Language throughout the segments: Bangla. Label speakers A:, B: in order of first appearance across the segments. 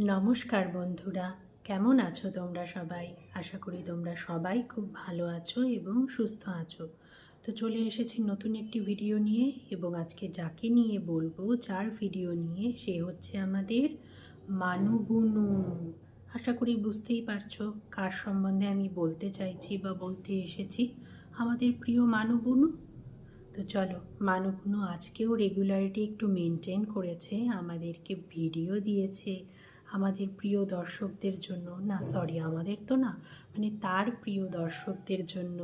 A: নমস্কার বন্ধুরা, কেমন আছো তোমরা সবাই? আশা করি তোমরা সবাই খুব ভালো আছো এবং সুস্থ আছো। তো চলে এসেছি নতুন একটি ভিডিও নিয়ে, এবং আজকে যাকে নিয়ে বলবো, যার ভিডিও নিয়ে, সে হচ্ছে আমাদের মানু বুনু। আশা করি বুঝতেই পারছো কার সম্বন্ধে আমি বলতে চাইছি বা বলতে এসেছি। আমাদের প্রিয় মানু বুনু। তো চলো, মানু বুনু আজকেও রেগুলারিটি একটু মেনটেন করেছে, আমাদেরকে ভিডিও দিয়েছে আমাদের প্রিয় দর্শকদের জন্য। না সরি, আমাদের তো না, মানে তার প্রিয় দর্শকদের জন্য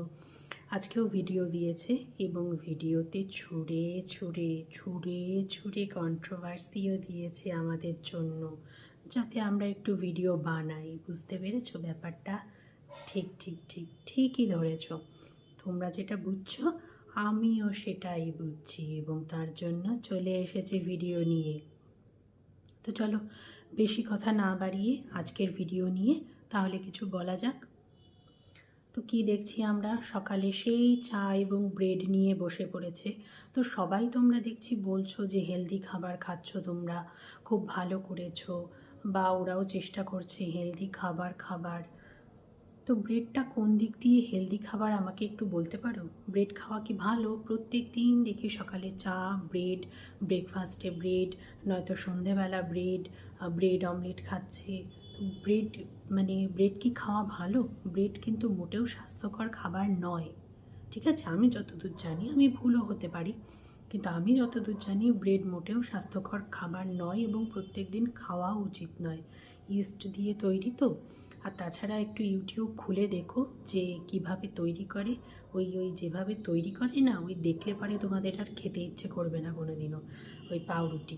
A: আজকেও ভিডিও দিয়েছে, এবং ভিডিওতে ছুঁড়ে ছুঁড়ে ছুঁড়ে ছুঁড়ে কন্ট্রোভার্সিও দিয়েছে আমাদের জন্য, যাতে আমরা একটু ভিডিও বানাই। বুঝতে পেরেছো ব্যাপারটা? ঠিক ঠিক ঠিক ঠিকই ধরেছো। তোমরা যেটা বুঝছো আমিও সেটাই বুঝছি, এবং তার জন্য চলে এসেছি ভিডিও নিয়ে। তো চলো, বেশি কথা না বাড়িয়ে আজকের ভিডিও নিয়ে তাহলে কিছু বলা যাক। তো কি দেখছি আমরা, সকালে সেই চা এবং ব্রেড নিয়ে বসে পড়েছে। তো সবাই তোমরা দেখছি বলছো যে হেলদি খাবার খাচ্ছ তোমরা, খুব ভালো করেছো, বা ওরাও চেষ্টা করছে হেলদি খাবার খাবার। তো ব্রেডটা কোন দিক দিয়ে হেলদি খাবার আমাকে একটু বলতে পারো? ব্রেড খাওয়া কি ভালো? প্রত্যেক দিন দেখি সকালে চা, ব্রেড, ব্রেকফাস্টে ব্রেড, নয়তো সন্ধেবেলা ব্রেড, ব্রেড অমলেট খাচ্ছে। তো ব্রেড, মানে ব্রেড কি খাওয়া ভালো? ব্রেড কিন্তু মোটেও স্বাস্থ্যকর খাবার নয়। ঠিক আছে, আমি যতদূর জানি, আমি ভুলও হতে পারি, কিন্তু আমি যতদূর জানি ব্রেড মোটেও স্বাস্থ্যকর খাবার নয়, এবং প্রত্যেক দিন খাওয়া উচিত নয়। ইস্ট দিয়ে তৈরি তো। আর তাছাড়া একটু ইউটিউব খুলে দেখো যে কিভাবে তৈরি করে। ওই ওই যেভাবে তৈরি করে না, ওই দেখলে পরে তোমাদের আর খেতে ইচ্ছে করবে না কোনো দিনও। ওই পাউরুটি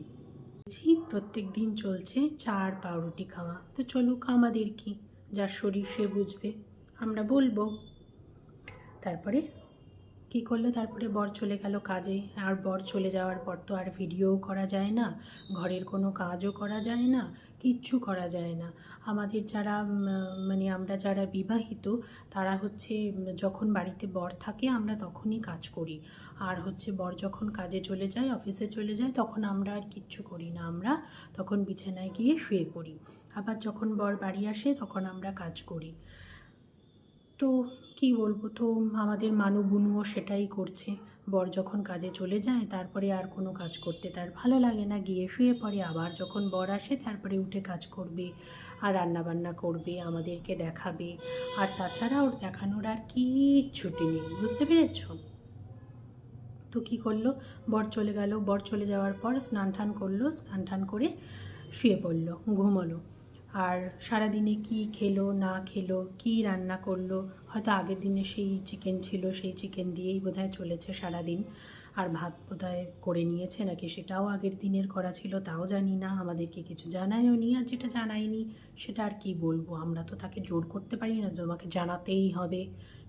A: প্রত্যেক দিন চলছে, চা আর পাউরুটি খাওয়া। তো চলুক, আমাদের কি, যার শরীর সে বুঝবে, আমরা বলবো। তারপরে কী করলো? তারপরে বর চলে গেল কাজে। আর বর চলে যাওয়ার পর তো আর ভিডিওও করা যায় না, ঘরের কোনো কাজও করা যায় না, কিচ্ছু করা যায় না। আমাদের যারা মানে আমরা যারা বিবাহিত, তারা হচ্ছে যখন বাড়িতে বর থাকে আমরা তখনই কাজ করি, আর হচ্ছে বর যখন কাজে চলে যায়, অফিসে চলে যায়, তখন আমরা আর কিচ্ছু করি না, আমরা তখন বিছানায় গিয়ে শুয়ে পড়ি। আবার যখন বর বাড়ি আসে তখন আমরা কাজ করি। তো কি বলবো, তো আমাদের মানু বুনুও সেটাই করছে। বর যখন কাজে চলে যায় তারপরে আর কোনো কাজ করতে তার ভালো লাগে না, গিয়ে শুয়ে পড়ে। আবার যখন বর আসে তারপরে উঠে কাজ করবে, আর রান্নাবান্না করবে, আমাদেরকে দেখাবে। আর তাছাড়া ওর দেখানোর আর কিচ্ছুটি নেই, বুঝতে পেরেছ? তো কী করলো, বর চলে গেল, বর চলে যাওয়ার পর স্নান টান করলো, স্নান টান করে শুয়ে পড়লো, ঘুমোলো। আর সারাদিনে কি খেলো না খেলো, কি রান্না করলো, হয়তো আগের দিনে সেই চিকেন ছিল, সেই চিকেন দিয়েই বোধহয় চলেছে সারাদিন। আর ভাত বোধহয় করে নিয়েছে নাকি সেটাও আগের দিনের করা ছিল, তাও জানি না, আমাদেরকে কিছু জানায়ও নি। আর যেটা জানায়নি সেটা আর কি বলবো, আমরা তো তাকে জোর করতে পারি না যে তোমাকে জানাতেই হবে,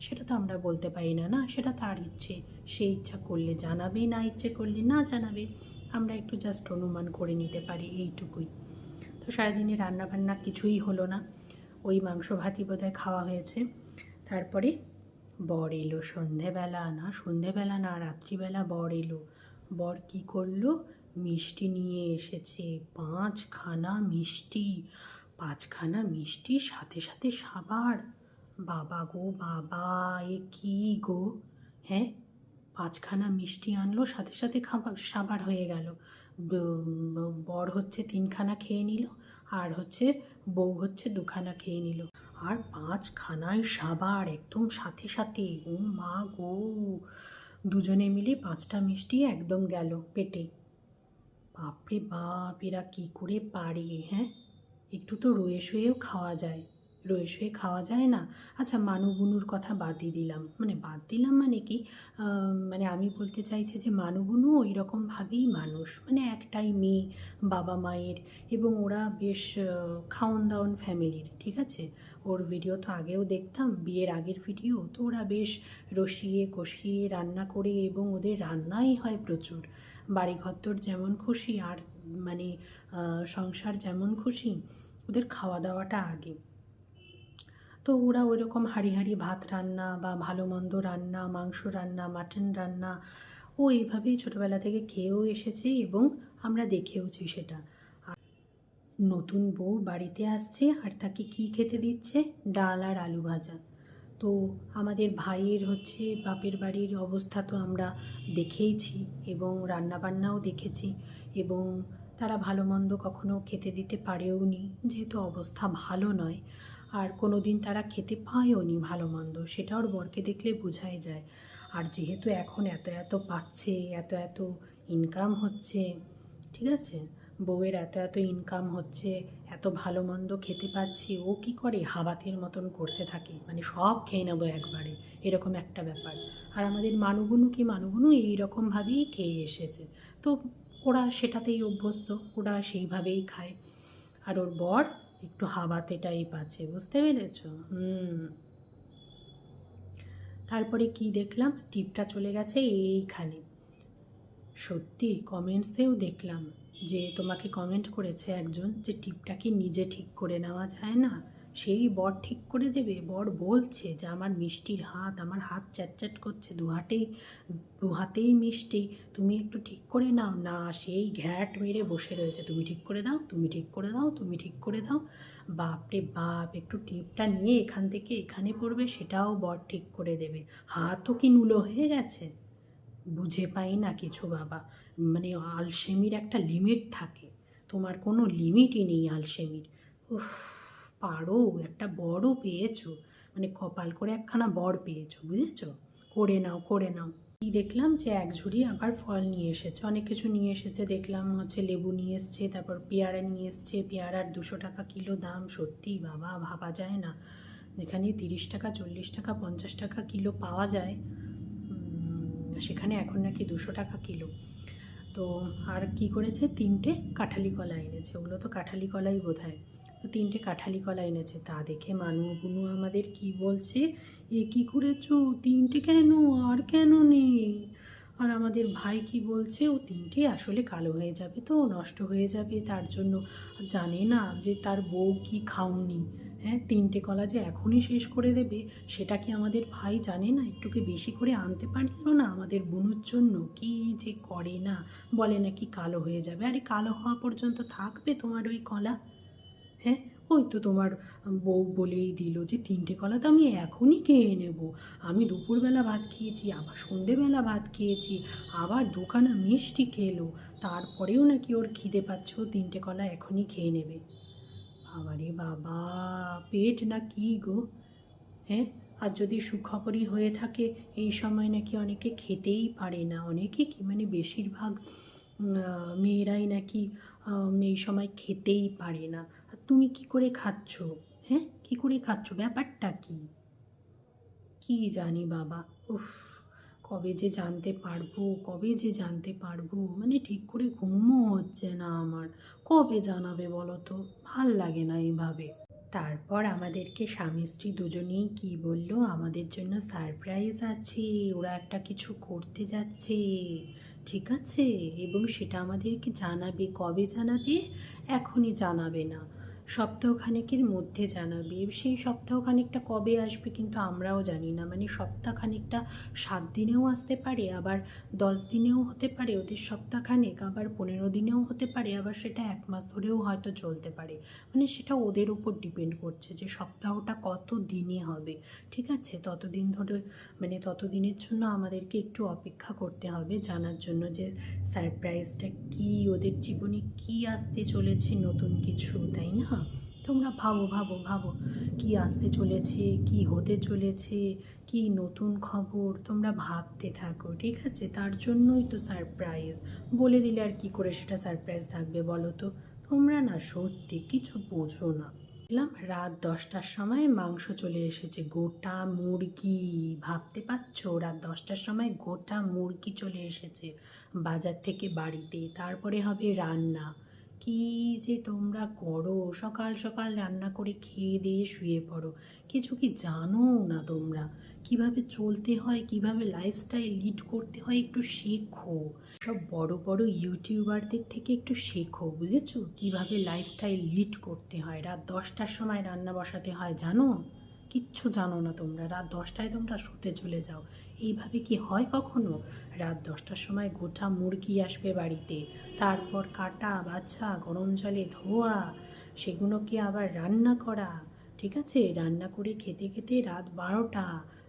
A: সেটা তো আমরা বলতে পারি না। না, সেটা তার ইচ্ছে, সে ইচ্ছা করলে জানাবে, না ইচ্ছে করলে না জানাবে, আমরা একটু জাস্ট অনুমান করে নিতে পারি, এইটুকুই। তো সারাদিনে রান্নাবান্না কিছুই হলো না, ওই মাংস ভাতই বোধহয় খাওয়া হয়েছে। তারপরে বর এলো সন্ধেবেলা না রাত্রিবেলা বর এলো। বর কী করলো, মিষ্টি নিয়ে এসেছে, 5খানা মিষ্টি। 5খানা মিষ্টি, সাথে সাথে সাবার। বাবা গো বাবা, এ কী গো! হ্যাঁ, 5খানা মিষ্টি আনলো, সাথে সাথে সাবার হয়ে গেল। বর হচ্ছে 3খানা খেয়ে নিল, আর হচ্ছে বউ হচ্ছে 2খানা খেয়ে নিল। আর 5খানায় সাবার একদম সাথে সাথে। ও মা গো! দুজনে মিলে 5টা মিষ্টি একদম গেল পেটে। বাপরে বাপ, এরা কী করে পারে? হ্যাঁ, একটু তো রয়ে শুয়েও খাওয়া যায়, রয়ে শুয়ে খাওয়া যায় না? আচ্ছা, মানু বুনুর কথা বাদই দিলাম, মানে বাদ দিলাম মানে কি, মানে আমি বলতে চাইছি যে মানু বুনু ওই রকমভাবেই মানুষ, মানে একটাই মেয়ে, বাবা মায়ের, এবং ওরা বেশ খাওন দাওন ফ্যামিলির। ঠিক আছে, ওর ভিডিও তো আগেও দেখতাম, বিয়ের আগের ভিডিও, তো ওরা বেশ রসিয়ে কষিয়ে রান্না করে, এবং ওদের রান্নাই হয় প্রচুর। বাড়িঘর তোর যেমন খুশি, আর মানে সংসার যেমন খুশি, ওদের খাওয়া দাওয়াটা আগে। তো ওরা ওই রকম হাঁড়ি হাঁড়ি ভাত রান্না, বা ভালো মন্দ রান্না, মাংস রান্না, মাটন রান্না, ও এইভাবেই ছোটোবেলা থেকে খেয়েও এসেছে, এবং আমরা দেখেওছি সেটা। নতুন বউ বাড়িতে আসছে আর তাকে কি খেতে দিচ্ছে? ডাল আর আলু ভাজা। তো আমাদের ভাইয়ের হচ্ছে বাপের বাড়ির অবস্থা তো আমরা দেখেইছি এবং রান্নাবান্নাও দেখেছি, এবং তারা ভালো মন্দ কখনো খেতে দিতে পারেও নি, যেহেতু অবস্থা ভালো নয়। আর কোনো দিন তারা খেতে পায়ও নি ভালো মন্দ, সেটা ওর বরকে দেখলে বোঝাই যায়। আর যেহেতু এখন এত এত পাচ্ছে, এত এত ইনকাম হচ্ছে, ঠিক আছে, বউয়ের এত এত ইনকাম হচ্ছে, এত ভালো মন্দ খেতে পাচ্ছি, ও কি করে হাবাতের মতন করতে থাকে, মানে সব খেয়ে নেবো একবারে, এরকম একটা ব্যাপার। আর আমাদের মানুগুনু এইরকমভাবেই খেয়ে এসেছে। তো ওরা সেটাতেই অভ্যস্ত, ওরা সেইভাবেই খায়। আর ওর বর একটু হাবাতে টাইপ আছে, বুঝতে পেরেছ? তারপরে কি দেখলাম, টিপটা চলে গেছে এইখানে। সত্যি কমেন্টসেও দেখলাম যে তোমাকে কমেন্ট করেছে একজন যে টিপটাকে নিজে ঠিক করে নেওয়া যায় না, সেই বর ঠিক করে দেবে। বর বলছে যে আমার মিষ্টির হাত, আমার হাত চ্যাটচ্যাট করছে, দু হাতেই মিষ্টি, তুমি একটু ঠিক করে নাও না। সেই ঘ্যাট মেরে বসে রয়েছে, তুমি ঠিক করে দাও, তুমি ঠিক করে দাও, তুমি ঠিক করে দাও। বাপরে বাপ, একটু টিপটা নিয়ে এখান থেকে এখানে পড়বে, সেটাও বর ঠিক করে দেবে। হাতও কি নুলো হয়ে গেছে? বুঝে পাই না কিছু বাবা। মানে আলসেমির একটা লিমিট থাকে, তোমার কোনো লিমিটই নেই আলসেমির। উফ, পারো, একটা বড়ও পেয়েছো, মানে কপাল করে একখানা বর পেয়েছো, বুঝেছো? করে নাও, করে নাও। কি দেখলাম যে এক ঝুড়ি আবার ফল নিয়ে এসেছে, অনেক কিছু নিয়ে এসেছে দেখলাম, হচ্ছে লেবু নিয়ে এসছে, তারপর পেয়ারা নিয়ে এসছে, পেয়ারার 200 টাকা কিলো দাম। সত্যি বাবা, ভাবা যায় না, যেখানে 30 টাকা 40 টাকা 50 টাকা কিলো পাওয়া যায়, সেখানে এখন নাকি 200 টাকা কিলো। তো আর কি করেছে, 3টে কাঁঠালি কলা এনেছে, ওগুলো তো কাঁঠালি কলাই বোধ হয়। তো 3টে কাঁঠালি কলা এনেছে, তা দেখে মানুগুনু আমাদের কি বলছে, এ কী করেছো, 3টে কেন, আর কেন নেই? আর আমাদের ভাই কি বলছে, ও 3টে আসলে কালো হয়ে যাবে, তো নষ্ট হয়ে যাবে, তার জন্য। জানে না যে তার বউ কি খাওনি। হ্যাঁ, 3টে কলা যে এখনই শেষ করে দেবে, সেটা কি আমাদের ভাই জানে না? একটুকে বেশি করে আনতে পারলো না আমাদের বোনের জন্য? কি যে করে না, বলে নাকি কালো হয়ে যাবে। আরে কালো হওয়া পর্যন্ত থাকবে তোমার ওই কলা? হ্যাঁ, ওই তো তোমার বউ বলেই দিল যে 3টে কলা তো আমি এখনই খেয়ে নেব। আমি দুপুরবেলা ভাত খেয়েছি, আবার সন্ধেবেলা ভাত খেয়েছি, আবার দোকানে মিষ্টি খেলো, তারপরেও নাকি ওর খিদে পাচ্ছে, ও 3টে কলা এখনই খেয়ে নেবে। বাবারে বাবা, পেট না কি গো? হ্যাঁ, আর যদি সুখবরই হয়ে থাকে, এই সময় নাকি অনেকে খেতেই পারে না, অনেকে কি মানে বেশিরভাগ মেয়েরাই নাকি এই সময় খেতেই পারে না। আর তুমি কি করে খাচ্ছ? হ্যাঁ, কি করে খাচ্ছ, ব্যাপারটা কি? কি জানি বাবা। উফ, কবে যে জানতে পারবো, কবে যে জানতে পারবো, মানে ঠিক করে ঘুমও হচ্ছে না আমার। কবে জানাবে বলো তো, ভাল লাগে না এইভাবে। তারপর আমাদেরকে স্বামী স্ত্রী দুজনেই কি বললো, আমাদের জন্য সারপ্রাইজ আছে, ওরা একটা কিছু করতে যাচ্ছে, ঠিক আছে, এবং সেটা আমাদেরকে জানাবে। কবে জানাবে? এখনই জানাবে না, সপ্তাহখানেকের মধ্যে জানাবে। সেই সপ্তাহখানেকটা কবে আসবে কিন্তু আমরাও জানি না, মানে সপ্তাহখানেকটা 7 দিনেও আসতে পারে, আবার 10 দিনেও হতে পারে ওদের সপ্তাহখানেক, আবার 15 দিনেও হতে পারে, আবার সেটা 1 মাস ধরেও হয়তো চলতে পারে। মানে সেটা ওদের উপর ডিপেন্ড করছে যে সপ্তাহটা কত দিনে হবে, ঠিক আছে? ততদিন ধরে, মানে ততদিনের জন্য আমাদেরকে একটু অপেক্ষা করতে হবে, জানার জন্য যে সারপ্রাইজটা কি, ওদের জীবনে কি আসতে চলেছে নতুন কিছু, তাই না? তোমরা ভাবো ভাবো ভাবো, কি আসতে চলেছে, কি হতে চলেছে, কি নতুন খবর, তোমরা ভাবতে থাকো, ঠিক আছে? তার জন্যই তো সারপ্রাইজ। বলে দিলে আর কি করে সেটা সারপ্রাইজ থাকবে বলো তো? তোমরা না সত্যি কিছু বোঝো না। দেখলাম রাত 10টার সময় মাংস চলে এসেছে, গোটা মুরগি। ভাবতে পারছো, রাত 10টার সময় গোটা মুরগি চলে এসেছে বাজার থেকে বাড়িতে। তারপরে হবে রান্না। কি যে তোমরা করো, সকাল সকাল রান্না করে খেয়ে দিয়ে শুয়ে পড়ো, কিছু কি জানো না তোমরা? কিভাবে চলতে হয়, কিভাবে লাইফস্টাইল লিড করতে হয়, একটু শেখো। সব বড় বড় ইউটিউবারদের থেকে একটু শেখো, বুঝেছো? কিভাবে লাইফস্টাইল লিড করতে হয়। রাত 10টার সময় রান্না বসাতে হয়, জানো? কিচ্ছু জানো না তোমরা। রাত 10টায় তোমরা শুতে চলে যাও। এইভাবে কি হয় কখনো? রাত 10টার সময় গোটা মুরগি আসবে বাড়িতে, তারপর কাটা বাছা গরম জলে ধোয়া, সেগুলোকে আবার রান্না করা, ঠিক আছে, রান্না করে খেতে খেতে রাত 12টা,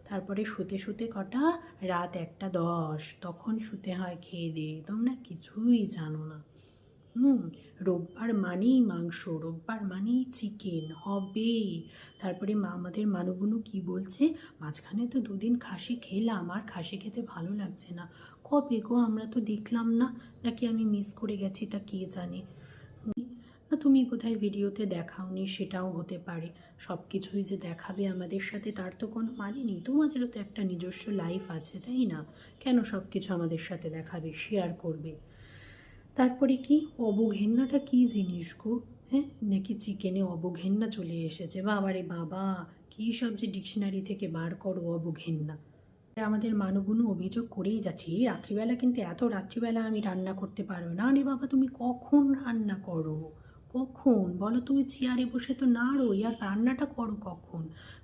A: তারপরে শুতে শুতে কটা, রাত 1টা 10, তখন শুতে হয় খেয়ে দিয়ে। তোমরা কিছুই জানো না। রোববার মানেই মাংস, রোববার মানেই চিকেন হবেই। তারপরে আমাদের মানুগুনু কি বলছে, মাঝখানে তো 2 দিন খাসি খেলাম, আর খাসি খেতে ভালো লাগছে না। কবে গো? আমরা তো দেখলাম না, নাকি আমি মিস করে গেছি, তা কে জানে। না, তুমি বোধহয় ভিডিওতে দেখাওনি, সেটাও হতে পারে। সব কিছুই যে দেখাবে আমাদের সাথে তার তো কোনো মানে নেই। তোমাদেরও তো একটা নিজস্ব লাইফ আছে, তাই না? কেন সব কিছু আমাদের সাথে দেখাবে, শেয়ার করবে? তারপরে কি অবঘেন্নাটা কি জিনিস গো? হ্যাঁ, নাকি চিকেনে অবঘেন্না চলে এসেছে? বাবারে বাবা, কী সব যে ডিকশনারি থেকে বার করো অবঘেন্না। আমাদের মানুগুনো অভিযোগ করেই যাচ্ছে, এই রাত্রিবেলা কিন্তু, এত রাত্রিবেলা আমি রান্না করতে পারবো না। আরে বাবা, তুমি কখন রান্না করো? কখন বলো? তুমি চেয়ারে বসে তো নাড়োই, আর রান্নাটা করো কখন?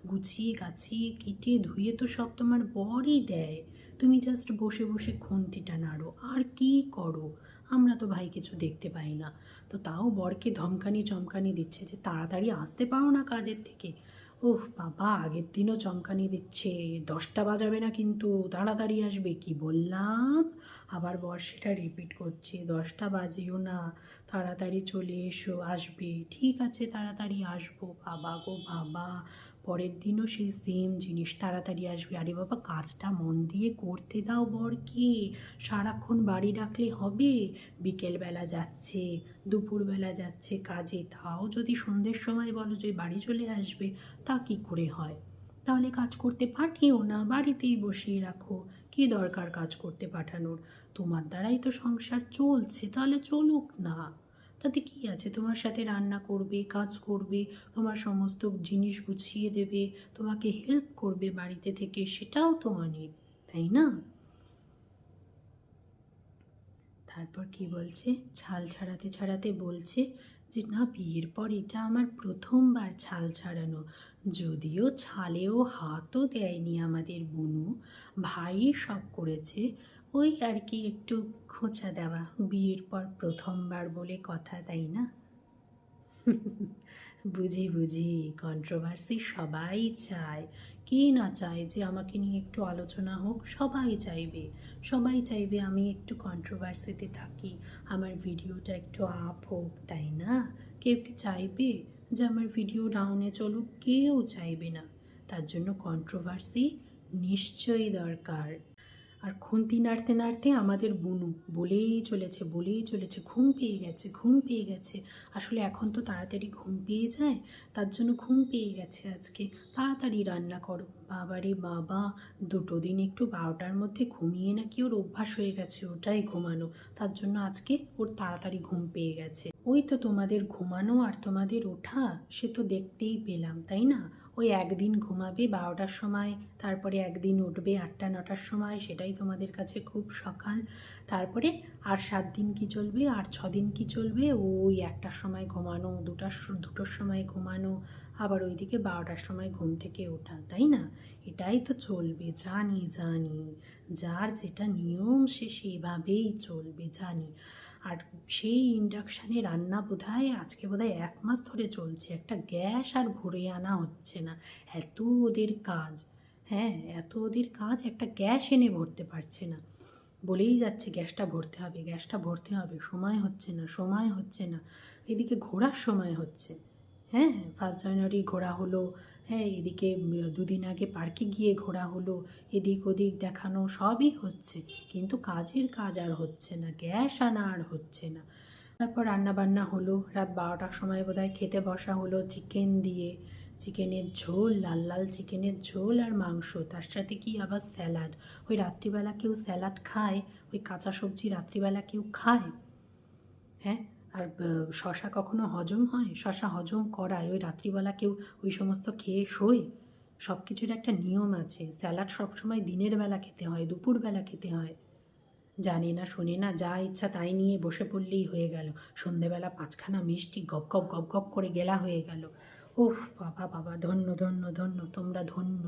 A: গুছিয়ে গাছিয়ে কেটে ধুয়ে তো সব তোমার বরই দেয়। তুমি জাস্ট বসে বসে খুন্তিটা নাড়ো, আর কি করো? আমরা তো ভাই কিছু দেখতে পাই না। তো তাও বরকে ধমকানি চমকানি দিচ্ছে যে তাড়াতাড়ি আসতে পারো না কাজের থেকে। ওহ বাবা, আগের দিনও চমকানি দিচ্ছে, 10টা বাজাবে না কিন্তু, তাড়াতাড়ি আসবে। কি বললাম? আবার বর সেটা রিপিট করছে, 10টা বাজিও না, তাড়াতাড়ি চলে এসো, আসবে। ঠিক আছে, তাড়াতাড়ি আসবো। বাবা গো বাবা, পরের দিনও সেই সেম জিনিস, তাড়াতাড়ি আসবে। আরে বাবা, কাজটা মন দিয়ে করতে দাও বরকে। সারাক্ষণ বাড়ি রাখলে হবে? বিকেলবেলা যাচ্ছে, দুপুরবেলা যাচ্ছে কাজে, তাও যদি সন্ধ্যের সময় বলো যে বাড়ি চলে আসবে, তা কি করে হয়? তাহলে কাজ করতে পাঠিও না, বাড়িতেই বসিয়ে রাখো। কি দরকার কাজ করতে পাঠানোর? তোমার দ্বারাই তো সংসার চলছে, তাহলে চলুক না। তাতে কি আছে? তোমার সাথে রান্না করবে, কাজ করবে, তোমার সমস্ত জিনিস গুছিয়ে দেবে, তোমাকে হেল্প করবে বাড়িতে থেকে, সেটাও তো অনেক, তাই না? তারপর কি বলছে, ছাল ছাড়াতে ছাড়াতে বলছে যে না, বিয়ের পর এটা আমার প্রথমবার ছাল ছাড়ানো। যদিও ছালেও হাতও দেয়নি আমাদের বুনু, ভাই সব করেছে। ওই আর কি একটু খোঁচা দেওয়া, বিয়ের পর প্রথমবার বলে কথা, তাই না? বুঝি বুঝি, কন্ট্রোভার্সি সবাই চায়। কে না চায় যে আমাকে নিয়ে একটু আলোচনা হোক? সবাই চাইবে। সবাই চাইবে আমি একটু কন্ট্রোভার্সিতে থাকি, আমার ভিডিওটা একটু আপ হোক, তাই না? কেউ কি চাইবে যে আমার ভিডিও ডাউনে চলুক? কেউ চাইবে না। তার জন্য কন্ট্রোভার্সি নিশ্চয়ই দরকার। আর খুন্তি নাড়তে নাড়তে আমাদের বুনু বলেই চলেছে, ঘুম পেয়ে গেছে, ঘুম পেয়ে গেছে। আসলে এখন তো তাড়াতাড়ি ঘুম পেয়ে যায়, তার জন্য ঘুম পেয়ে গেছে আজকে, তাড়াতাড়ি রান্না করো। বাবারে বাবা, 2 দিন একটু 12টার মধ্যে ঘুমিয়ে নাকি ওর অভ্যাস হয়ে গেছে ওটাই ঘুমানো, তার জন্য আজকে ওর তাড়াতাড়ি ঘুম পেয়ে গেছে। ওই তো তোমাদের ঘুমানো আর তোমাদের ওঠা, সে তো দেখতেই পেলাম, তাই না? ওই একদিন ঘুমাবে 12টার সময়, তারপরে একদিন উঠবে 8টা 9টার সময়, সেটাই তোমাদের কাছে খুব সকাল। তারপরে আর 7 দিন কি চলবে, আর 6 দিন কি চলবে, ওই 1টার সময় ঘুমানো, দুটোর সময় ঘুমানো, আবার ওইদিকে 12টার সময় ঘুম থেকে ওঠা, তাই না? এটাই তো চলবে, জানি জানি। যার যেটা নিয়ম সে সেইভাবেই চলবে, জানি। আর সেই ইন্ডাকশানে রান্না বোধহয় আজকে 1 মাস ধরে চলছে, একটা গ্যাস আর ভরে আনা হচ্ছে না। এত ওদের কাজ, হ্যাঁ এত ওদের কাজ, একটা গ্যাস এনে ভরতে পারছে না। বলেই যাচ্ছে গ্যাসটা ভরতে হবে, গ্যাসটা ভরতে হবে, সময় হচ্ছে না, সময় হচ্ছে না। এদিকে ঘোরার সময় হচ্ছে, হ্যাঁ 1 জানুয়ারি ঘোরা হলো, হ্যাঁ এদিকে 2 দিন আগে পার্কে গিয়ে ঘোরা হলো, এদিক ওদিক দেখানো সবই হচ্ছে, কিন্তু কাজের কাজ আর হচ্ছে না, গ্যাস আনা আর হচ্ছে না। তারপর রান্না বান্না হলো, রাত 12টার সময় বোধহয় খেতে বসা হলো চিকেন দিয়ে, চিকেনের ঝোল, লাল লাল চিকেনের ঝোল আর মাংস, তার সাথে কি আবার স্যালাড। ওই রাত্রিবেলা কেউ স্যালাড খায়? ওই কাঁচা সবজি রাত্রিবেলা কেউ খায়? হ্যাঁ, আর শশা কখনো হজম হয়? শশা হজম করায়, ওই রাত্রিবেলা কেউ ওই সমস্ত খেয়ে শোয়? সব কিছুর একটা নিয়ম আছে, স্যালাড সবসময় দিনের বেলা খেতে হয়, দুপুরবেলা খেতে হয়। জানে না শোনে না, যা ইচ্ছা তাই নিয়ে বসে পড়লেই হয়ে গেল। সন্ধেবেলা 5খানা মিষ্টি গপ গপ গপ গপ করে গেলা হয়ে গেল। ওহ বাবা বাবা, ধন্য ধন্য ধন্য, তোমরা ধন্য।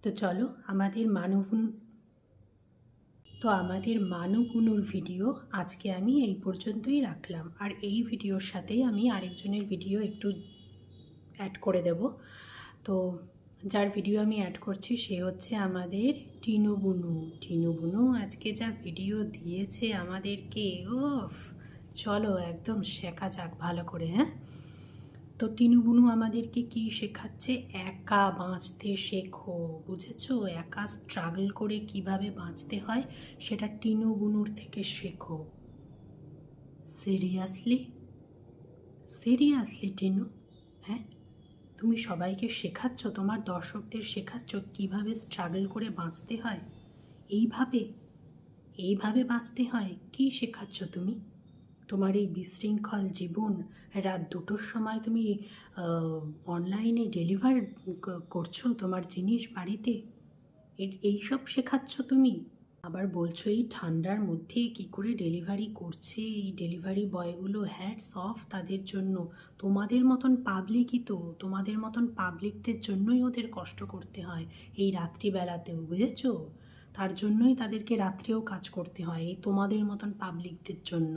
A: তো চলো আমাদের মানবনুর ভিডিও আজকে আমি এই পর্যন্তই রাখলাম। আর এই ভিডিওর সাথেই আমি আরেকজনের ভিডিও একটু অ্যাড করে দেব। তো যার ভিডিও আমি অ্যাড করছি সে হচ্ছে আমাদের টিনু বুনু। টিনু বুনু আজকে যা ভিডিও দিয়েছে আমাদেরকে, ওফ, চলো একদম শেখা যাক ভালো করে। হ্যাঁ, তো টিনু বুনু আমাদেরকে কি শেখাচ্ছে? একা বাঁচতে শেখো, বুঝেছো? একা স্ট্রাগল করে কিভাবে বাঁচতে হয় সেটা টিনু বুনুর থেকে শেখো। সিরিয়াসলি সিরিয়াসলি টিনু, হ্যাঁ, তুমি সবাইকে শেখাচ্ছ, তোমার দর্শকদের শেখাচ্ছ কিভাবে স্ট্রাগল করে বাঁচতে হয়? এইভাবে এইভাবে বাঁচতে হয়, কি শেখাচ্ছ তুমি? তোমার এই বিশৃঙ্খল জীবন, রাত 2টোর সময় তুমি অনলাইনে ডেলিভার করছো তোমার জিনিস বাড়িতে, এইসব শেখাচ্ছ তুমি? আবার বলছো এই ঠান্ডার মধ্যে কি করে ডেলিভারি করছে এই ডেলিভারি বয়গুলো, হ্যাটস অফ তাদের জন্য। তোমাদের মতন পাবলিকই তো, তোমাদের মতন পাবলিকদের জন্যই ওদের কষ্ট করতে হয় এই রাত্রিবেলাতেও, বুঝেছো? তার জন্যই তাদেরকে রাত্রেও কাজ করতে হয়, এই তোমাদের মতন পাবলিকদের জন্য।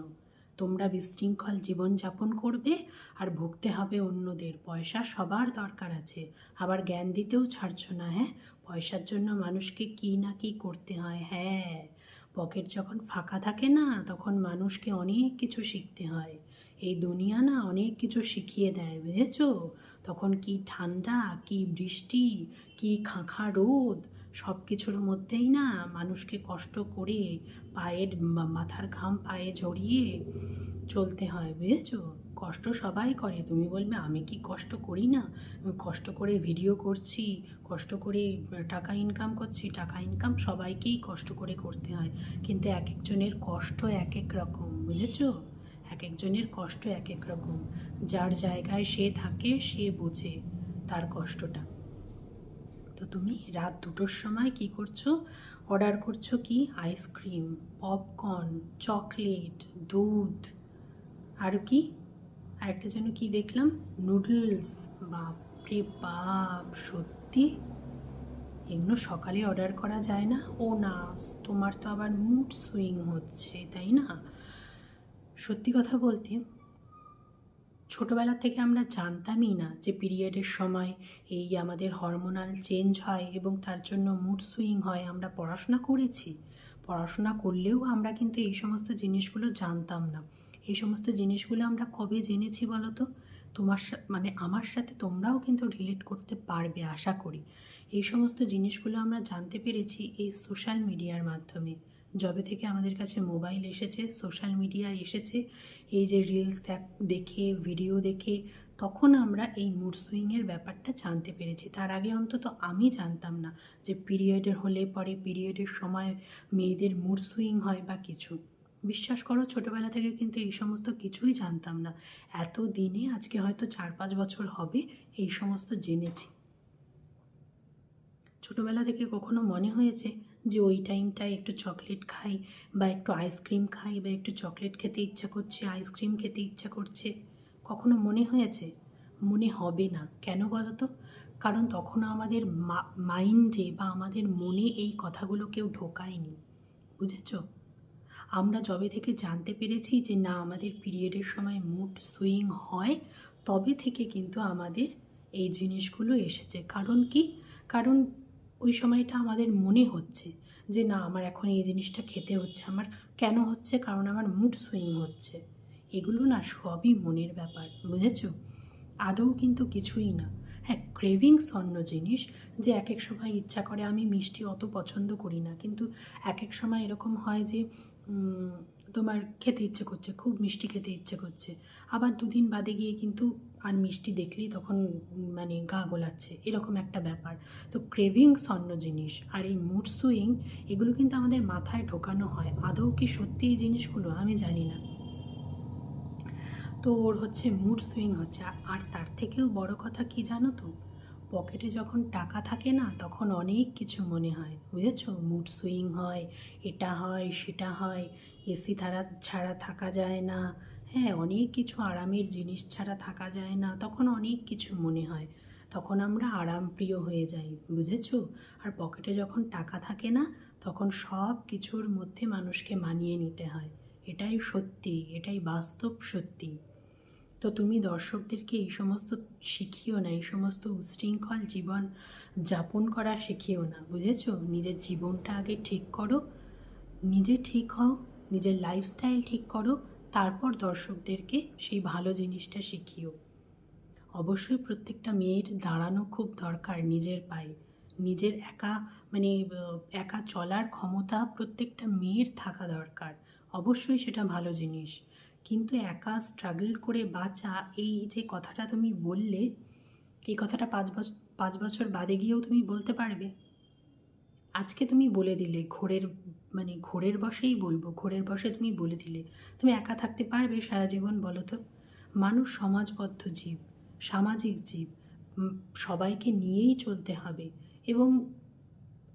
A: তোমরা বিশৃঙ্খল জীবনযাপন করবে আর ভুগতে হবে অন্যদের। পয়সা সবার দরকার আছে, আবার জ্ঞান দিতেও ছাড়ছো না। হ্যাঁ, পয়সার জন্য মানুষকে কী না কী করতে হয়। হ্যাঁ, পকেট যখন ফাঁকা থাকে না তখন মানুষকে অনেক কিছু শিখতে হয়। এই দুনিয়া না অনেক কিছু শিখিয়ে দেয়, বুঝেছো? তখন কি ঠান্ডা, কি বৃষ্টি, কি খাঁখা রোদ, সব কিছুর মধ্যেই না মানুষকে কষ্ট করে মাথার ঘাম পায়ে ঝরিয়ে চলতে হয়, বুঝেছো? কষ্ট সবাই করে। তুমি বলবে আমি কি কষ্ট করি না? আমি কষ্ট করে ভিডিও করছি, কষ্ট করে টাকা ইনকাম করছি। টাকা ইনকাম সবাইকেই কষ্ট করে করতে হয়, কিন্তু এক একজনের কষ্ট এক এক রকম, বুঝেছো? এক একজনের কষ্ট এক এক রকম। যার জায়গায় সে থাকে সে বোঝে তার কষ্টটা। তো তুমি রাত 2টোর সময় কি করছো? অর্ডার করছো কি? আইসক্রিম, পপকর্ন, চকলেট, দুধ, আর কি আরেকটা যেন কি দেখলাম, নুডলস। বাপরে বাপ, সত্যি এগুলো সকালে অর্ডার করা যায় না? ও না, তোমার তো আবার মুড সুইং হচ্ছে, তাই না? সত্যি কথা বলতে ছোটোবেলা থেকে আমরা জানতামই না যে পিরিয়ডের সময় এই আমাদের হরমোনাল চেঞ্জ হয় এবং তার জন্য মুড সুইং হয়। আমরা পড়াশোনা করেছি, পড়াশোনা করলেও আমরা কিন্তু এই সমস্ত জিনিসগুলো জানতাম না। এই সমস্ত জিনিসগুলো আমরা কবে জেনেছি বলো তো? তোমার মানে আমার সাথে তোমরাও কিন্তু রিলেট করতে পারবে আশা করি। এই সমস্ত জিনিসগুলো আমরা জানতে পেরেছি এই সোশ্যাল মিডিয়ার মাধ্যমে। যবে থেকে আমাদের কাছে মোবাইল এসেছে, সোশ্যাল মিডিয়া এসেছে, এই যে রিলস দেখে, ভিডিও দেখে, তখন আমরা এই মুড সুইংয়ের ব্যাপারটা জানতে পেরেছি। তার আগে অন্তত আমি জানতাম না যে পিরিয়ডের হলে পরে পিরিয়ডের সময় মেয়েদের মুড সুইং হয় বা কিছু। বিশ্বাস করো, ছোটোবেলা থেকে কিন্তু এই সমস্ত কিছুই জানতাম না। এত দিনে আজকে হয়তো 4-5 বছর হবে এই সমস্ত জেনেছি। ছোটোবেলা থেকে কখনো মনে হয়েছে যে ওই টাইমটায় একটু চকলেট খাই বা একটু আইসক্রিম খাই বা একটু চকলেট খেতে ইচ্ছা করছে, আইসক্রিম খেতে ইচ্ছা করছে? কখনো মনে হয়েছে? মনে হবে না। কেন বলো তো? কারণ তখনও আমাদের মাইন্ডে বা আমাদের মনে এই কথাগুলো কেউ ঢোকায়নি, বুঝেছ? আমরা যবে থেকে জানতে পেরেছি যে না আমাদের পিরিয়ডের সময় মুড সুইং হয়, তবে থেকে কিন্তু আমাদের এই জিনিসগুলো এসেছে। কারণ কি? কারণ ওই সময়টা আমাদের মনে হচ্ছে যে না আমার এখন এই জিনিসটা খেতে হচ্ছে। আমার কেন হচ্ছে? কারণ আমার মুড সুইং হচ্ছে। এগুলো না সবই মনের ব্যাপার, বুঝেছ? আদৌ কিন্তু কিছুই না। হ্যাঁ, ক্রেভিংস অন্য জিনিস, যে এক এক সময় ইচ্ছা করে। আমি মিষ্টি অত পছন্দ করি না, কিন্তু এক এক সময় এরকম হয় যে তোমার খেতে ইচ্ছে করছে, খুব মিষ্টি খেতে ইচ্ছে করছে। আবার 2 দিন বাদে গিয়ে কিন্তু আর মিষ্টি দেখলেই তখন মানে গা গোলাচ্ছে, এরকম একটা ব্যাপার। তো ক্রেভিংস অন্য জিনিস, আর এই মুড সুইং এগুলো কিন্তু আমাদের মাথায় ঢোকানো হয়। আদৌ কি সত্যি এই জিনিসগুলো আমি জানি না। তো ওর হচ্ছে মুড সুইং হচ্ছে। আর তার থেকেও বড় কথা কি জানো তো? পকেটে যখন টাকা থাকে না তখন অনেক কিছু মনে হয়, বুঝেছো? মুড সুইং হয়, এটা হয় সেটা হয়, এসি ছাড়া থাকা যায় না, হ্যাঁ অনেক কিছু আরামের জিনিস ছাড়া থাকা যায় না, তখন অনেক কিছু মনে হয়, তখন আমরা আরামপ্রিয় হয়ে যাই, বুঝেছো? আর পকেটে যখন টাকা থাকে না তখন সব কিছুর মধ্যে মানুষকে মানিয়ে নিতে হয়, এটাই সত্যি, এটাই বাস্তব সত্যি। তো তুমি দর্শকদেরকে এই সমস্ত শিখিও না, এই সমস্ত উচ্ছৃঙ্খল জীবন যাপন করা শিখিও না, বুঝেছো? নিজের জীবনটা আগে ঠিক করো, নিজে ঠিক হও, নিজের লাইফস্টাইল ঠিক করো, তারপর দর্শকদেরকে সেই ভালো জিনিসটা শিখিও। অবশ্যই প্রত্যেকটা মেয়ের দাঁড়ানো খুব দরকার নিজের পায়ে, নিজের একা চলার ক্ষমতা প্রত্যেকটা মেয়ের থাকা দরকার, অবশ্যই সেটা ভালো জিনিস। কিন্তু একা স্ট্রাগল করে বাঁচা, এই যে কথাটা তুমি বললে, এই কথাটা 5 বছর বাদে গিয়েও তুমি বলতে পারবে? আজকে তুমি বলে দিলে, ঘোরের বশেই বলবো, ঘোরের বশে তুমি বলে দিলে, তুমি একা থাকতে পারবে সারা জীবন? বলো তো। মানুষ সমাজবদ্ধ জীব, সামাজিক জীব, সবাইকে নিয়েই চলতে হবে। এবং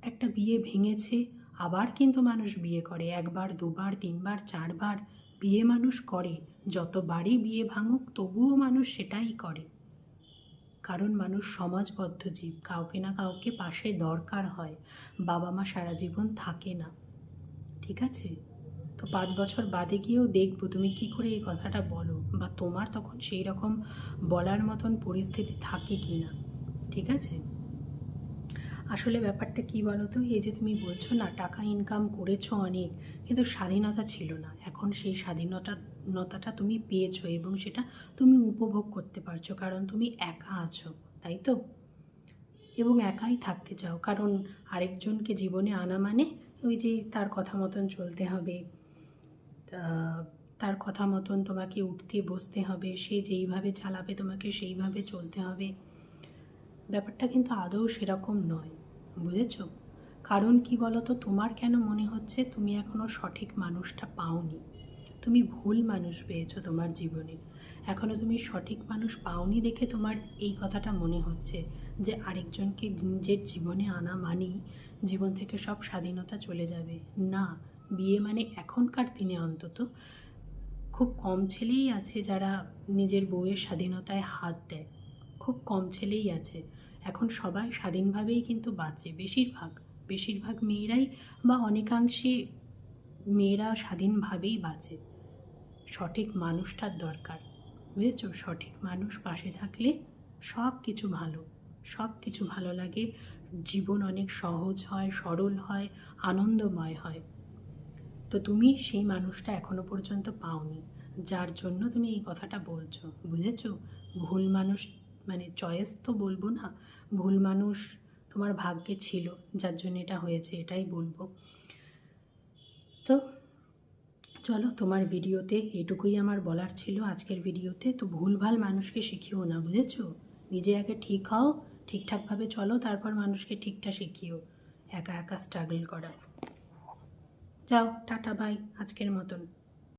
A: একটা বিয়ে ভেঙেছে, আবার কিন্তু মানুষ বিয়ে করে, 1বার 2বার 3বার 4বার বিয়ে মানুষ করে, যতবারই বিয়ে ভাঙুক তবুও মানুষ সেটাই করে, কারণ মানুষ সমাজবদ্ধ জীব, কাউকে না কাউকে পাশে দরকার হয়, বাবা মা সারা জীবন থাকে না, ঠিক আছে? তো 5 বছর বাদে গিয়েও দেখবো তুমি কি করে এই কথাটা বলো, বা তোমার তখন সেই রকম বলার মতন পরিস্থিতি থাকে কি না, ঠিক আছে? আসলে ব্যাপারটা কি বলো তো, এই যে তুমি বলছো না টাকা ইনকাম করেছো অনেক, কিন্তু স্বাধীনতা ছিল না, এখন সেই স্বাধীনতাটা তুমি পেয়েছো এবং সেটা তুমি উপভোগ করতে পারছো, কারণ তুমি একা আছো, তাই তো? এবং একাই থাকতে চাও, কারণ আরেকজনকে জীবনে আনা মানে ওই যে তার কথা মতন চলতে হবে, তার কথা মতন তোমাকে উঠতে বসতে হবে, সে যেইভাবে চালাবে তোমাকে সেইভাবে চলতে হবে। ব্যাপারটা কিন্তু আদৌ সেরকম নয়, বুঝেছ? কারণ কি বলো তো, তোমার কেন মনে হচ্ছে তুমি এখনও সঠিক মানুষটা পাওনি? তুমি ভুল মানুষ পেয়েছো তোমার জীবনে, এখনও তুমি সঠিক মানুষ পাওনি দেখে তোমার এই কথাটা মনে হচ্ছে যে আরেকজনকে নিজের জীবনে আনা মানেই জীবন থেকে সব স্বাধীনতা চলে যাবে। না, বিয়ে মানে এখনকার দিনে অন্তত খুব কম ছেলেই আছে যারা নিজের বউয়ের স্বাধীনতায় হাত দেয়, খুব কম ছেলেই আছে। এখন সবাই স্বাধীনভাবেই কিন্তু বাঁচে, বেশিরভাগ মেয়েরাই বা অনেকাংশে মেয়েরা স্বাধীনভাবেই বাঁচে। সঠিক মানুষটার দরকার, বুঝেছো? সঠিক মানুষ পাশে থাকলে সব কিছু ভালো লাগে, জীবন অনেক সহজ হয়, সরল হয়, আনন্দময় হয়। তো তুমি সেই মানুষটা এখনো পর্যন্ত পাওনি, যার জন্য তুমি এই কথাটা বলছো, বুঝেছো? ভুল মানুষ চয়েস তো বলবো না, ভুল মানুষ তোমার ভাগ্যে ছিল, যার জন্য এটা হয়েছে, এটাই বলবো। তো চলো, তোমার ভিডিওতে এটুকুই আমার বলার ছিল আজকের ভিডিওতে। তো ভুলভাল মানুষকে শিখিও না, বুঝেছো? নিজে আগে ঠিক হও, ঠিকঠাকভাবে চলো, তারপর মানুষকে ঠিকটা শিখিও। একা একা স্ট্রাগল করা। যাও, টাটা বাই আজকের মতন।